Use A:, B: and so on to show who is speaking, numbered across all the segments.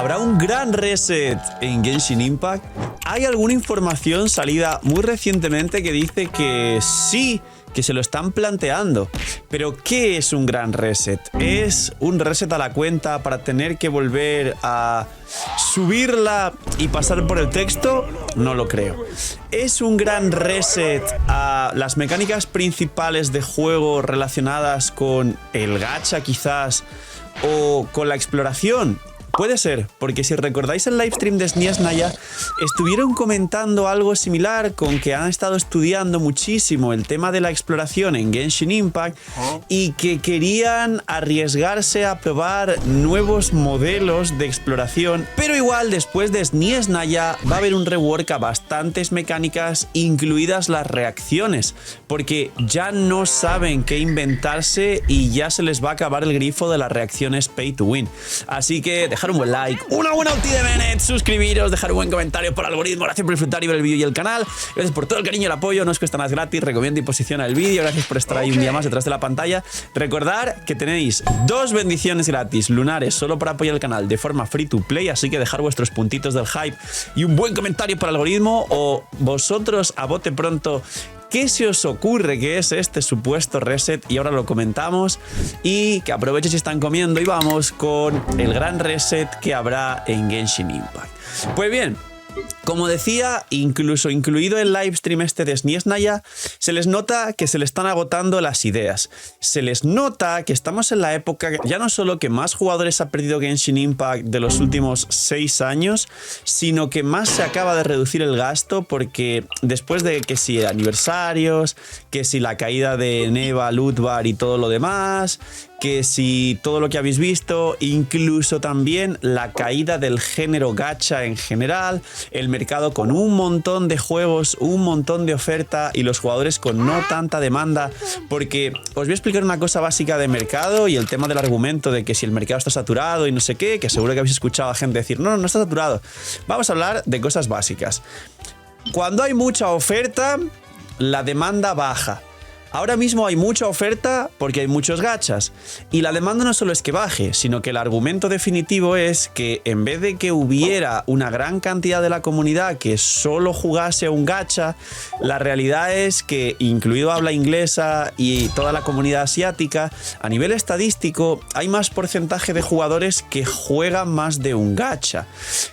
A: ¿Habrá un gran reset en Genshin Impact? Hay alguna información salida muy recientemente que dice que sí, que se lo están planteando. Pero ¿qué es un gran reset? ¿Es un reset a la cuenta para tener que volver a subirla y pasar por el texto? No lo creo. ¿Es un gran reset a las mecánicas principales de juego relacionadas con el gacha quizás o con la exploración? Puede ser, porque si recordáis el livestream de SNES Naya, estuvieron comentando algo similar con que han estado estudiando muchísimo el tema de la exploración en Genshin Impact y que querían arriesgarse a probar nuevos modelos de exploración, pero igual después de SNES Naya va a haber un rework a bastantes mecánicas, incluidas las reacciones, porque ya no saben qué inventarse y ya se les va a acabar el grifo de las reacciones pay to win. Así que dejar un buen like, una buena ulti de Bennett, suscribiros, dejar un buen comentario por algoritmo, gracias por disfrutar y ver el vídeo y el canal, gracias por todo el cariño y el apoyo, no os cuesta nada, es gratis, recomiendo y posiciona el vídeo, gracias por estar ahí un día más detrás de la pantalla. Recordad que tenéis 2 bendiciones gratis lunares solo para apoyar el canal de forma free to play, así que dejar vuestros puntitos del hype y un buen comentario por algoritmo, o vosotros a bote pronto ¿qué se os ocurre que es este supuesto reset? Y ahora lo comentamos. Y que aprovechen si están comiendo y vamos con el gran reset que habrá en Genshin Impact. Pues bien, como decía, incluido el livestream este de SNES Naya, se les nota que se le están agotando las ideas. Se les nota que estamos en la época, ya no solo que más jugadores ha perdido Genshin Impact de los últimos 6 años, sino que más se acaba de reducir el gasto, porque después de que si aniversarios, que si la caída de Neva, Ludvar y todo lo demás, que si todo lo que habéis visto, incluso también la caída del género gacha en general, el mercado con un montón de juegos, un montón de oferta y los jugadores con no tanta demanda, porque os voy a explicar una cosa básica de mercado y el tema del argumento de que si el mercado está saturado y no sé qué, que seguro que habéis escuchado a gente decir no está saturado. Vamos a hablar de cosas básicas. Cuando hay mucha oferta, la demanda baja. Ahora mismo hay mucha oferta porque hay muchos gachas y la demanda no solo es que baje, sino que el argumento definitivo es que en vez de que hubiera una gran cantidad de la comunidad que solo jugase a un gacha, la realidad es que, incluido habla inglesa y toda la comunidad asiática, a nivel estadístico hay más porcentaje de jugadores que juegan más de un gacha.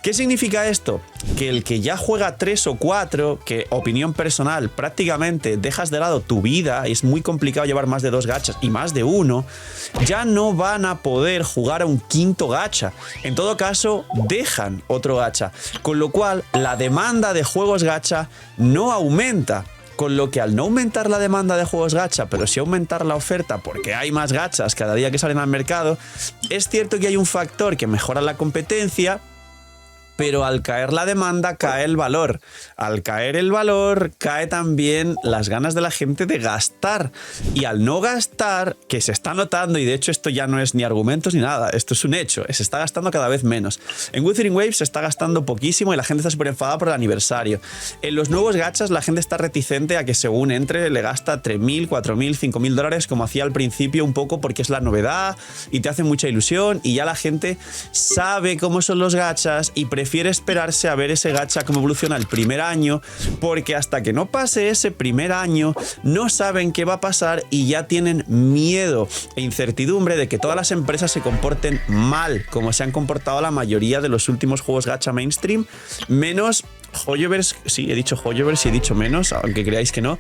A: ¿Qué significa esto? Que el que ya juega 3 o 4, que opinión personal, prácticamente dejas de lado tu vida, es muy complicado llevar más de 2 gachas y más de 1, ya no van a poder jugar a un 5.º gacha. En todo caso, dejan otro gacha, con lo cual la demanda de juegos gacha no aumenta. Con lo que al no aumentar la demanda de juegos gacha, pero sí aumentar la oferta porque hay más gachas cada día que salen al mercado, es cierto que hay un factor que mejora la competencia, pero al caer la demanda cae el valor. Al caer el valor cae también las ganas de la gente de gastar. Y al no gastar, que se está notando, y de hecho esto ya no es ni argumentos ni nada, esto es un hecho, se está gastando cada vez menos. En Wuthering Waves se está gastando poquísimo y la gente está súper enfadada por el aniversario. En los nuevos gachas la gente está reticente a que según entre le gasta 3.000, 4.000, 5.000 dólares como hacía al principio, un poco porque es la novedad y te hace mucha ilusión y ya la gente sabe cómo son los gachas y prefiere esperarse a ver ese gacha cómo evoluciona el primer año, porque hasta que no pase ese primer año no saben qué va a pasar y ya tienen miedo e incertidumbre de que todas las empresas se comporten mal, como se han comportado la mayoría de los últimos juegos gacha mainstream, menos Hoyoverse, sí, he dicho Hoyoverse y he dicho menos, aunque creáis que no,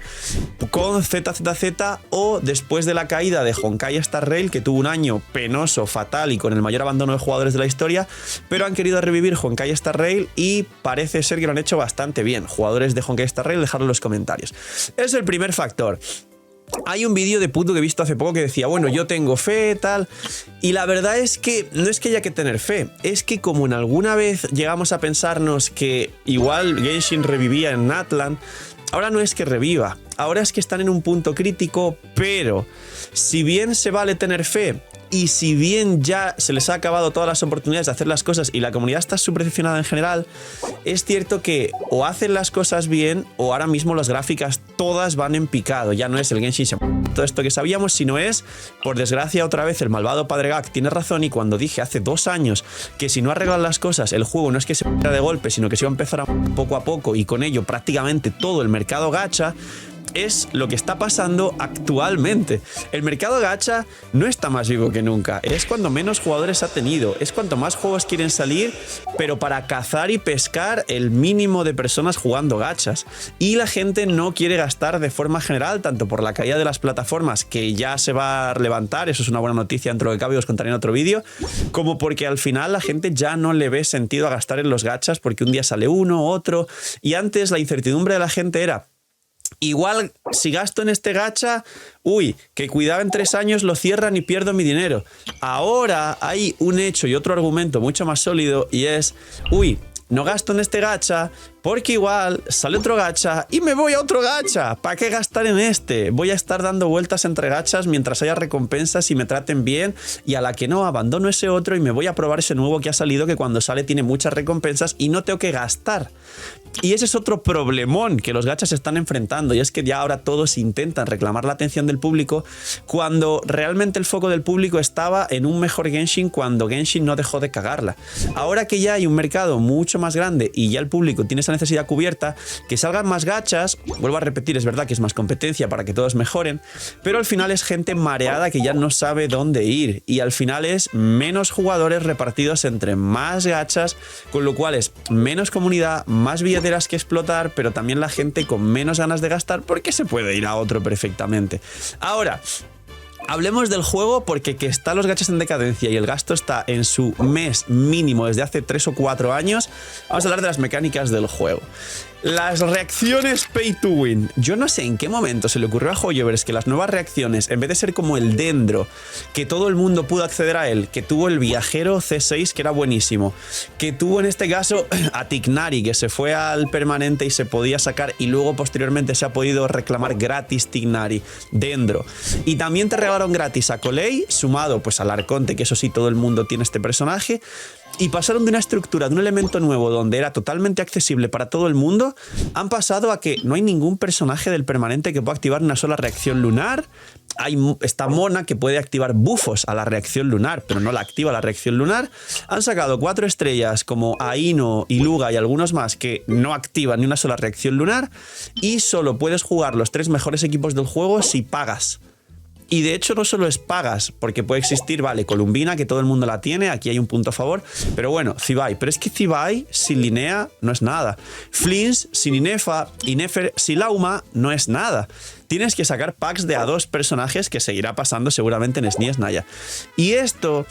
A: con ZZZ o después de la caída de Honkai Star Rail, que tuvo un año penoso, fatal y con el mayor abandono de jugadores de la historia, pero han querido revivir Honkai Star Rail y parece ser que lo han hecho bastante bien. Jugadores de Honkai Star Rail, dejadlo en los comentarios. Es el primer factor. Hay un vídeo de Puto que he visto hace poco que decía, bueno, yo tengo fe, tal, y la verdad es que no es que haya que tener fe, es que como en alguna vez llegamos a pensarnos que igual Genshin revivía en Natlan, ahora no es que reviva, ahora es que están en un punto crítico, pero si bien se vale tener fe, y si bien ya se les ha acabado todas las oportunidades de hacer las cosas y la comunidad está súper decepcionada en general, es cierto que o hacen las cosas bien o ahora mismo las gráficas todas van en picado, ya no es el Genshin todo esto que sabíamos, sino es, por desgracia, otra vez el malvado padre Gag tiene razón, y cuando dije hace 2 años que si no arreglan las cosas, el juego no es que se vaya de golpe, sino que se va a empezar poco a poco, y con ello prácticamente todo el mercado gacha, es lo que está pasando actualmente. El mercado gacha no está más vivo que nunca. Es cuando menos jugadores ha tenido. Es cuanto más juegos quieren salir, pero para cazar y pescar el mínimo de personas jugando gachas. Y la gente no quiere gastar de forma general, tanto por la caída de las plataformas, que ya se va a levantar, eso es una buena noticia dentro de lo que cabe, os contaré en otro vídeo, como porque al final la gente ya no le ve sentido a gastar en los gachas, porque un día sale uno, otro, y antes la incertidumbre de la gente era: igual, si gasto en este gacha, uy, que cuidado, en 3 años lo cierran y pierdo mi dinero. Ahora hay un hecho y otro argumento mucho más sólido, y es: uy, no gasto en este gacha porque igual sale otro gacha y me voy a otro gacha. ¿Para qué gastar en este? Voy a estar dando vueltas entre gachas mientras haya recompensas y me traten bien, y a la que no, abandono ese otro y me voy a probar ese nuevo que ha salido, que cuando sale tiene muchas recompensas y no tengo que gastar. Y ese es otro problemón que los gachas están enfrentando, y es que ya ahora todos intentan reclamar la atención del público, cuando realmente el foco del público estaba en un mejor Genshin, cuando Genshin no dejó de cagarla. Ahora que ya hay un mercado mucho más grande y ya el público tiene esa necesidad cubierta, que salgan más gachas, vuelvo a repetir, es verdad que es más competencia para que todos mejoren, pero al final es gente mareada que ya no sabe dónde ir, y al final es menos jugadores repartidos entre más gachas, con lo cual es menos comunidad, más billeteras que explotar, pero también la gente con menos ganas de gastar, porque se puede ir a otro perfectamente. Ahora, hablemos del juego, porque que están los gachas en decadencia y el gasto está en su mes mínimo desde hace 3 o 4 años, vamos a hablar de las mecánicas del juego. Las reacciones pay to win. Yo no sé en qué momento se le ocurrió a Hoyoverse que las nuevas reacciones, en vez de ser como el Dendro, que todo el mundo pudo acceder a él, que tuvo el viajero C6, que era buenísimo, que tuvo en este caso a Tignari, que se fue al permanente y se podía sacar, y luego posteriormente se ha podido reclamar gratis Tignari, Dendro. Y también te regalaron gratis a Colei, sumado pues al Arconte, que eso sí, todo el mundo tiene este personaje. Y pasaron de una estructura, de un elemento nuevo donde era totalmente accesible para todo el mundo, han pasado a que no hay ningún personaje del permanente que pueda activar una sola reacción lunar. Está Mona, que puede activar bufos a la reacción lunar, pero no la activa la reacción lunar. Han sacado 4 estrellas como Aino, Iluga y algunos más que no activan ni una sola reacción lunar, y solo puedes jugar los 3 mejores equipos del juego si pagas. Y de hecho no solo es pagas, porque puede existir, vale, Columbina, que todo el mundo la tiene, aquí hay un punto a favor, pero bueno, Zibai, pero es que Zibai sin Linnea no es nada. Flins sin Inefa y Nefer sin Lauma no es nada. Tienes que sacar packs de a 2 personajes, que seguirá pasando seguramente en SNES Naya. Y esto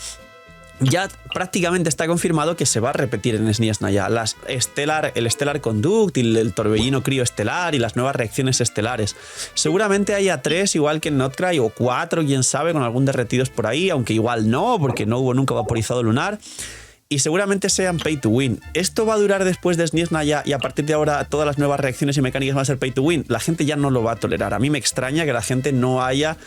A: ya prácticamente está confirmado que se va a repetir en SNES Naya. El Stellar Conduct y el Torbellino Crío Estelar y las nuevas reacciones estelares. Seguramente haya 3, igual que en Notcry, o 4, quién sabe, con algún derretidos por ahí, aunque igual no, porque no hubo nunca vaporizado lunar. Y seguramente sean pay to win. ¿Esto va a durar después de SNES Naya y a partir de ahora todas las nuevas reacciones y mecánicas van a ser pay to win? La gente ya no lo va a tolerar. A mí me extraña que la gente no haya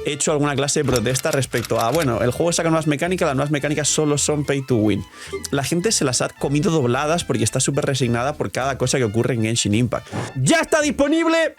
A: hecho alguna clase de protesta respecto a, bueno, el juego saca nuevas mecánicas, las nuevas mecánicas solo son pay to win. La gente se las ha comido dobladas porque está súper resignada por cada cosa que ocurre en Genshin Impact.
B: ¡Ya está disponible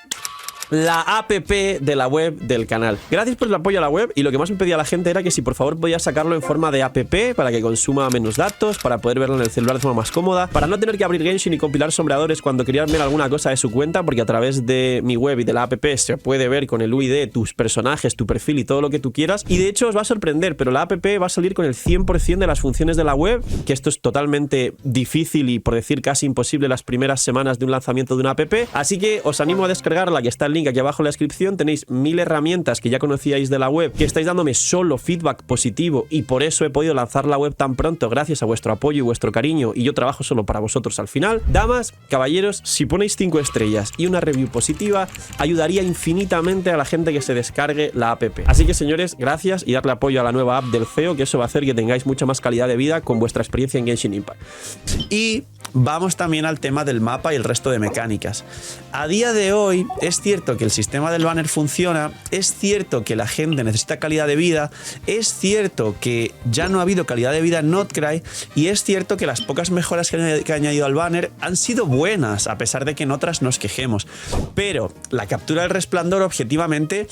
B: la app de la web del canal! Gracias por el apoyo a la web, y lo que más me pedía la gente era que si por favor podía sacarlo en forma de app para que consuma menos datos, para poder verlo en el celular de forma más cómoda, para no tener que abrir Genshin y compilar sombreadores cuando querían ver alguna cosa de su cuenta, porque a través de mi web y de la app se puede ver con el UID tus personajes, tu perfil y todo lo que tú quieras. Y de hecho os va a sorprender, pero la app va a salir con el 100% de las funciones de la web, que esto es totalmente difícil y por decir casi imposible las primeras semanas de un lanzamiento de una app, así que os animo a descargarla, que está el link aquí abajo en la descripción. Tenéis 1000 herramientas que ya conocíais de la web, que estáis dándome solo feedback positivo, y por eso he podido lanzar la web tan pronto, gracias a vuestro apoyo y vuestro cariño, y yo trabajo solo para vosotros al final. Damas, caballeros, si ponéis 5 estrellas y una review positiva, ayudaría infinitamente a la gente que se descargue la app. Así que señores, gracias, y darle apoyo a la nueva app del CEO, que eso va a hacer que tengáis mucha más calidad de vida con vuestra experiencia en Genshin Impact.
A: Y vamos también al tema del mapa y el resto de mecánicas. A día de hoy es cierto que el sistema del banner funciona, es cierto que la gente necesita calidad de vida, es cierto que ya no ha habido calidad de vida en Notcry, y es cierto que las pocas mejoras que ha añadido al banner han sido buenas, a pesar de que en otras nos quejemos. Pero la captura del resplandor objetivamente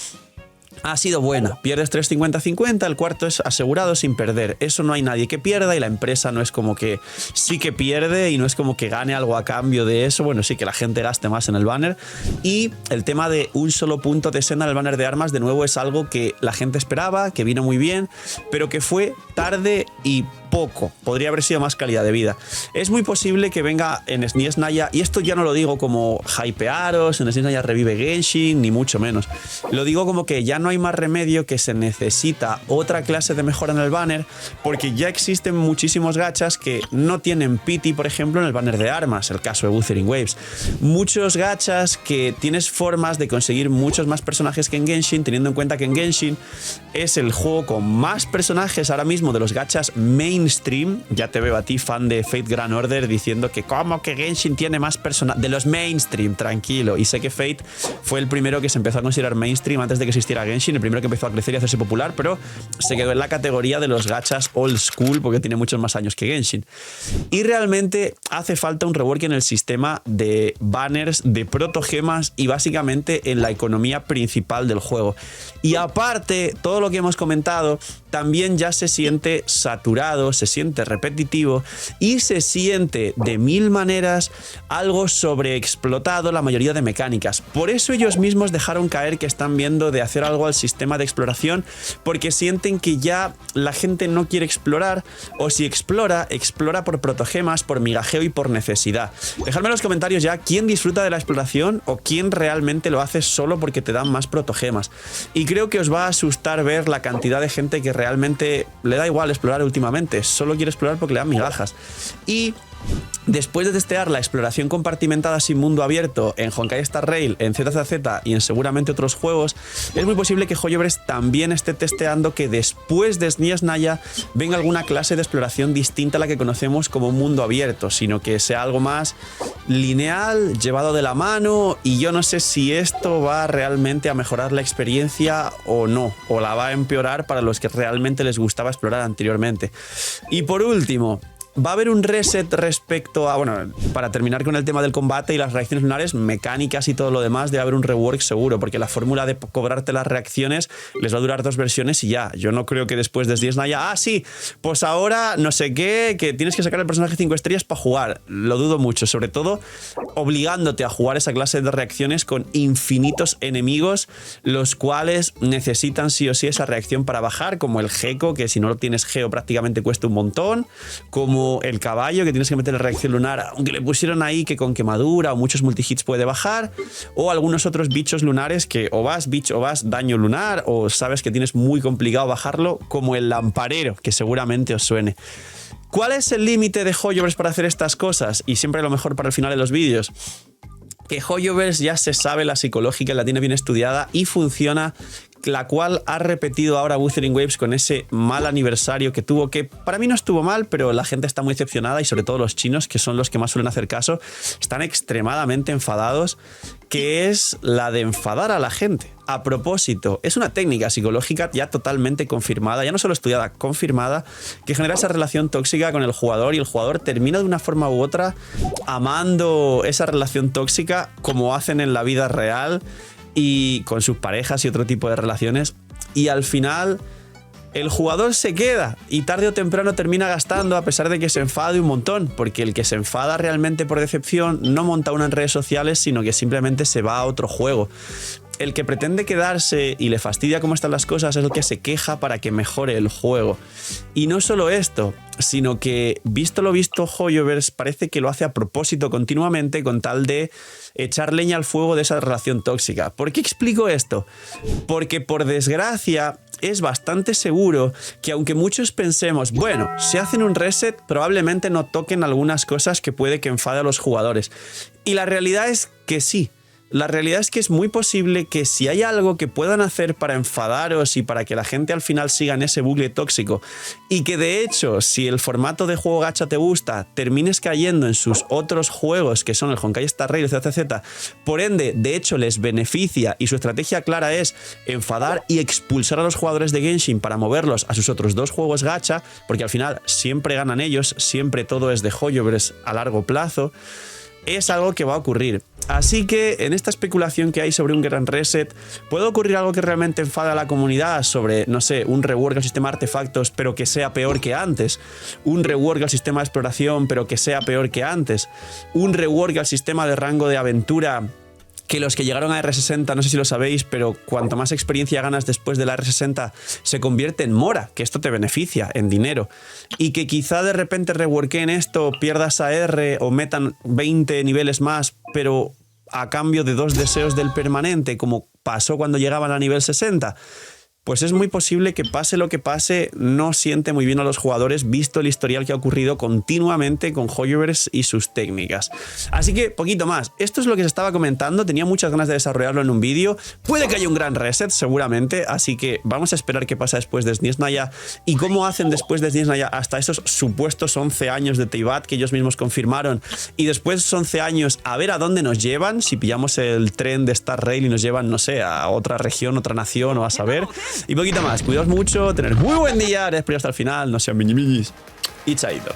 A: ha sido buena. Pierdes 3,50-50, el cuarto es asegurado sin perder. Eso no hay nadie que pierda y la empresa no es como que sí que pierde y no es como que gane algo a cambio de eso. Bueno, sí que la gente gaste más en el banner. Y el tema de un solo punto de senda en el banner de armas, de nuevo, es algo que la gente esperaba, que vino muy bien, pero que fue tarde y poco. Podría haber sido más calidad de vida. Es muy posible que venga en SNES Naya, y esto ya no lo digo como hypearos, en SNES Naya revive Genshin, ni mucho menos. Lo digo como que ya no hay más remedio, que se necesita otra clase de mejora en el banner, porque ya existen muchísimos gachas que no tienen pity, por ejemplo, en el banner de armas, el caso de Wuthering Waves. Muchos gachas que tienes formas de conseguir muchos más personajes que en Genshin, teniendo en cuenta que en Genshin es el juego con más personajes ahora mismo de los gachas mainstream. Ya te veo a ti, fan de Fate Grand Order, diciendo que como que Genshin tiene más personajes de los mainstream, tranquilo. Y sé que Fate fue el primero que se empezó a considerar mainstream antes de que existiera Genshin, el primero que empezó a crecer y a hacerse popular, pero se quedó en la categoría de los gachas old school porque tiene muchos más años que Genshin. Y realmente hace falta un rework en el sistema de banners, de protogemas y básicamente en la economía principal del juego. Y aparte, todo lo que hemos comentado también ya se siente saturado, se siente repetitivo y se siente de mil maneras algo sobreexplotado la mayoría de mecánicas. Por eso ellos mismos dejaron caer que están viendo de hacer algo al sistema de exploración, porque sienten que ya la gente no quiere explorar, o si explora, explora por protogemas, por migajeo y por necesidad. Dejadme en los comentarios ya quién disfruta de la exploración o quién realmente lo hace solo porque te dan más protogemas. Y creo que os va a asustar ver la cantidad de gente que realmente le da igual explorar últimamente, solo quiere explorar porque le dan migajas. Y después de testear la exploración compartimentada sin mundo abierto en Honkai Star Rail, en ZZZ y en seguramente otros juegos, es muy posible que Hoyoverse también esté testeando que después de SNES Naya venga alguna clase de exploración distinta a la que conocemos como mundo abierto, sino que sea algo más lineal, llevado de la mano, y yo no sé si esto va realmente a mejorar la experiencia o no, o la va a empeorar para los que realmente les gustaba explorar anteriormente. Y por último, va a haber un reset respecto a, bueno, para terminar con el tema del combate y las reacciones lunares, mecánicas y todo lo demás, debe haber un rework seguro, porque la fórmula de cobrarte las reacciones les va a durar 2 versiones y ya. Yo no creo que después de SNES Naya, sí, pues ahora no sé qué, que tienes que sacar el personaje 5 estrellas para jugar. Lo dudo mucho, sobre todo obligándote a jugar esa clase de reacciones con infinitos enemigos, los cuales necesitan sí o sí esa reacción para bajar, como el Gecko, que si no lo tienes Geo prácticamente cuesta un montón, como el caballo, que tienes que meter la reacción lunar, aunque le pusieron ahí que con quemadura o muchos multihits puede bajar, o algunos otros bichos lunares que o vas daño lunar, o sabes que tienes muy complicado bajarlo, como el lamparero, que seguramente os suene. ¿Cuál es el límite de Hoyoverse para hacer estas cosas? Y siempre lo mejor para el final de los vídeos. Que Hoyoverse ya se sabe la psicológica, la tiene bien estudiada y funciona, la cual ha repetido ahora Wuthering Waves con ese mal aniversario que tuvo, que para mí no estuvo mal, pero la gente está muy decepcionada y sobre todo los chinos, que son los que más suelen hacer caso, están extremadamente enfadados, que es la de enfadar a la gente. A propósito, es una técnica psicológica ya totalmente confirmada, ya no solo estudiada, confirmada, que genera esa relación tóxica con el jugador y el jugador termina de una forma u otra amando esa relación tóxica como hacen en la vida real y con sus parejas y otro tipo de relaciones, y al final el jugador se queda y tarde o temprano termina gastando, a pesar de que se enfade un montón, porque el que se enfada realmente por decepción no monta una en redes sociales, sino que simplemente se va a otro juego. El que pretende quedarse y le fastidia cómo están las cosas es el que se queja para que mejore el juego. Y no solo esto, sino que, visto lo visto, Hoyoverse parece que lo hace a propósito continuamente con tal de echar leña al fuego de esa relación tóxica. ¿Por qué explico esto? Porque, por desgracia, es bastante seguro que, aunque muchos pensemos, bueno, si hacen un reset probablemente no toquen algunas cosas que puede que enfade a los jugadores. Y la realidad es que sí. La realidad es que es muy posible que si hay algo que puedan hacer para enfadaros y para que la gente al final siga en ese bucle tóxico, y que de hecho, si el formato de juego gacha te gusta, termines cayendo en sus otros juegos, que son el Honkai Star Rail y ZZZ, por ende, de hecho les beneficia y su estrategia clara es enfadar y expulsar a los jugadores de Genshin para moverlos a sus otros 2 juegos gacha, porque al final siempre ganan ellos, siempre todo es de Hoyoverse a largo plazo, es algo que va a ocurrir. Así que en esta especulación que hay sobre un gran reset, puede ocurrir algo que realmente enfada a la comunidad sobre, no sé, un rework al sistema de artefactos pero que sea peor que antes, un rework al sistema de exploración pero que sea peor que antes, un rework al sistema de rango de aventura, que los que llegaron a R60, no sé si lo sabéis, pero cuanto más experiencia ganas después de la R60 se convierte en mora, que esto te beneficia en dinero, y que quizá de repente reworken esto, pierdas a R o metan 20 niveles más, pero a cambio de 2 deseos del permanente, como pasó cuando llegaban a nivel 60. Pues es muy posible que pase lo que pase, no siente muy bien a los jugadores, visto el historial que ha ocurrido continuamente con Hoyoverse y sus técnicas. Así que, poquito más. Esto es lo que se estaba comentando, tenía muchas ganas de desarrollarlo en un vídeo. Puede que haya un gran reset, seguramente, así que vamos a esperar qué pasa después de Snezhnaya y cómo hacen después de Snezhnaya hasta esos supuestos 11 años de Teyvat que ellos mismos confirmaron, y después 11 años a ver a dónde nos llevan, si pillamos el tren de Star Rail y nos llevan, no sé, a otra región, otra nación o a saber. Y poquito más, cuidaos mucho, tener muy buen día, gracias por ir hasta el final, no sean mini-minis y chaito.